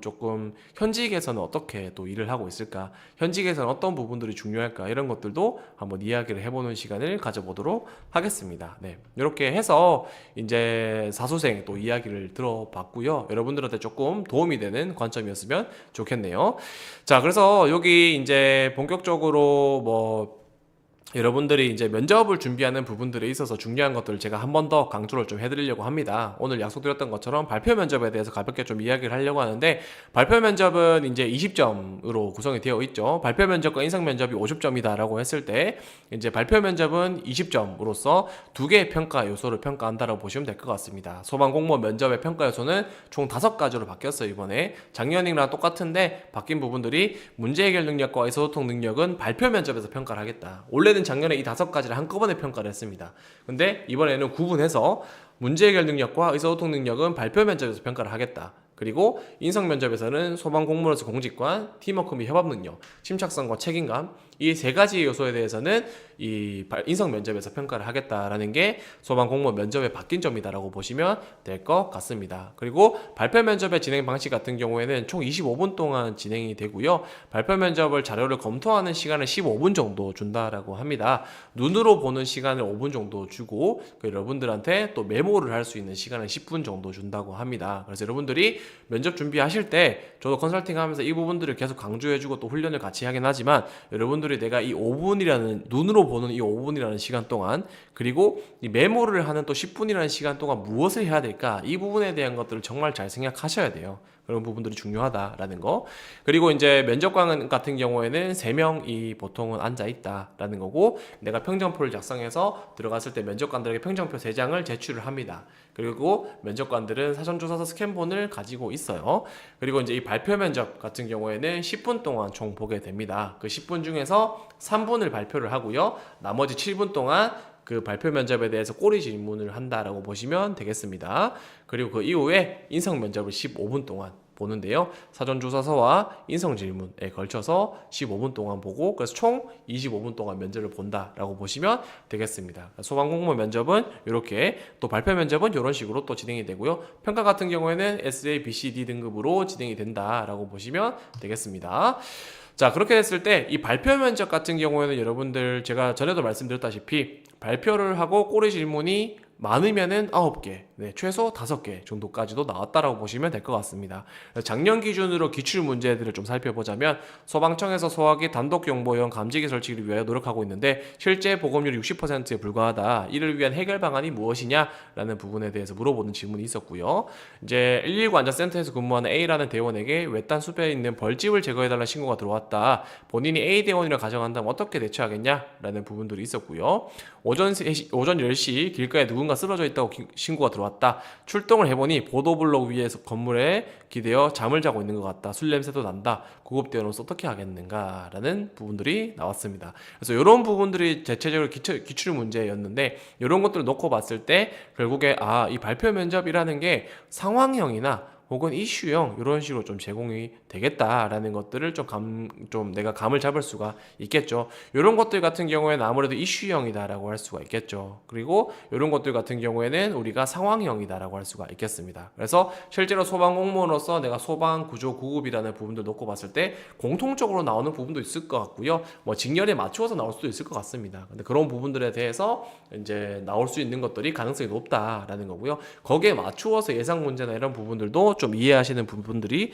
조금 현직에서는 어떻게 또 일을 하고 있을까? 현직에서는 어떤 부분들이 중요할까? 이런 것들도 한번 이야기를 해보는 시간을 가져보도록 하겠습니다. 네. 이렇게 해서 이제 사수생 또 이야기를 들어봤고요. 여러분들한테 조금 도움이 되는 관점이었으면 좋겠네요. 자, 그래서 여기 이제 본격적으로 뭐 여러분들이 이제 면접을 준비하는 부분들에 있어서 중요한 것들을 제가 한 번 더 강조를 좀 해드리려고 합니다. 오늘 약속드렸던 것처럼 발표 면접에 대해서 가볍게 좀 이야기를 하려고 하는데, 발표 면접은 이제 20점으로 구성이 되어 있죠. 발표 면접과 인상 면접이 50점이다라고 했을 때, 이제 발표 면접은 20점으로서 두 개의 평가 요소를 평가한다라고 보시면 될 것 같습니다. 소방 공무원 면접의 평가 요소는 총 5가지로 바뀌었어요, 이번에. 작년이랑 똑같은데 바뀐 부분들이 문제 해결 능력과 의사소통 능력은 발표 면접에서 평가를 하겠다. 원래는 작년에 이 5가지를 한꺼번에 평가를 했습니다. 근데 이번에는 구분해서 문제 해결 능력과 의사소통 능력은 발표 면접에서 평가를 하겠다. 그리고 인성 면접에서는 소방 공무원으로서 공직관, 팀워크 및 협업 능력, 침착성과 책임감, 이 3가지 요소에 대해서는 이 인성 면접에서 평가를 하겠다라는 게 소방 공무원 면접의 바뀐 점이다라고 보시면 될 것 같습니다. 그리고 발표 면접의 진행 방식 같은 경우에는 총 25분 동안 진행이 되고요. 발표 면접을 자료를 검토하는 시간을 15분 정도 준다라고 합니다. 눈으로 보는 시간을 5분 정도 주고, 여러분들한테 또 메모를 할 수 있는 시간을 10분 정도 준다고 합니다. 그래서 여러분들이 면접 준비하실 때, 저도 컨설팅 하면서 이 부분들을 계속 강조해주고 또 훈련을 같이 하긴 하지만, 여러분들이 내가 이 5분이라는, 눈으로 보는 이 5분이라는 시간 동안, 그리고 이 메모를 하는 또 10분이라는 시간 동안 무엇을 해야 될까, 이 부분에 대한 것들을 정말 잘 생각하셔야 돼요. 그런 부분들이 중요하다라는 거. 그리고 이제 면접관 같은 경우에는 3명이 보통은 앉아 있다라는 거고, 내가 평정표를 작성해서 들어갔을 때 면접관들에게 평정표 3장을 제출을 합니다. 그리고 면접관들은 사전조사서 스캔본을 가지고 있어요. 그리고 이제 이 발표 면접 같은 경우에는 10분 동안 총 보게 됩니다. 그 10분 중에서 3분을 발표를 하고요. 나머지 7분 동안 그 발표 면접에 대해서 꼬리 질문을 한다라고 보시면 되겠습니다. 그리고 그 이후에 인성 면접을 15분 동안 보는데요. 사전조사서와 인성 질문에 걸쳐서 15분 동안 보고, 그래서 총 25분 동안 면접을 본다라고 보시면 되겠습니다. 소방공무원 면접은 이렇게, 또 발표 면접은 이런 식으로 또 진행이 되고요. 평가 같은 경우에는 SA, B, C, D 등급으로 진행이 된다라고 보시면 되겠습니다. 자, 그렇게 됐을 때 이 발표 면접 같은 경우에는 여러분들, 제가 전에도 말씀드렸다시피 발표를 하고 꼬리 질문이 많으면은 9개, 최소 5개 정도까지도 나왔다라고 보시면 될 것 같습니다. 작년 기준으로 기출 문제들을 좀 살펴보자면, 소방청에서 소화기 단독 경보용 감지기 설치를 위하여 노력하고 있는데 실제 보급률이 60%에 불과하다. 이를 위한 해결 방안이 무엇이냐라는 부분에 대해서 물어보는 질문이 있었고요. 이제 119 안전센터에서 근무하는 A라는 대원에게 외딴 숲에 있는 벌집을 제거해달라는 신고가 들어왔다. 본인이 A 대원이라 가정한다면 어떻게 대처하겠냐라는 부분들이 있었고요. 오전 10시 길가에 누군가 쓰러져 있다고 신고가 들어왔다. 출동을 해보니 보도블록 위에서 건물에 기대어 잠을 자고 있는 것 같다. 술 냄새도 난다. 구급대원으로서 어떻게 하겠는가 라는 부분들이 나왔습니다. 그래서 이런 부분들이 대체적으로 기출 문제였는데, 이런 것들을 놓고 봤을 때 결국에 이 발표 면접이라는 게 상황형이나 혹은 이슈형 이런 식으로 좀 제공이 되겠다라는 것들을 좀 내가 감을 잡을 수가 있겠죠. 이런 것들 같은 경우에는 아무래도 이슈형이다라고 할 수가 있겠죠. 그리고 이런 것들 같은 경우에는 우리가 상황형이다라고 할 수가 있겠습니다. 그래서 실제로 소방 공무원으로서 내가 소방 구조 구급이라는 부분들 놓고 봤을 때 공통적으로 나오는 부분도 있을 것 같고요. 뭐 직렬에 맞추어서 나올 수도 있을 것 같습니다. 근데 그런 부분들에 대해서 이제 나올 수 있는 것들이 가능성이 높다라는 거고요. 거기에 맞추어서 예상 문제나 이런 부분들도 좀 이해하시는 부분들이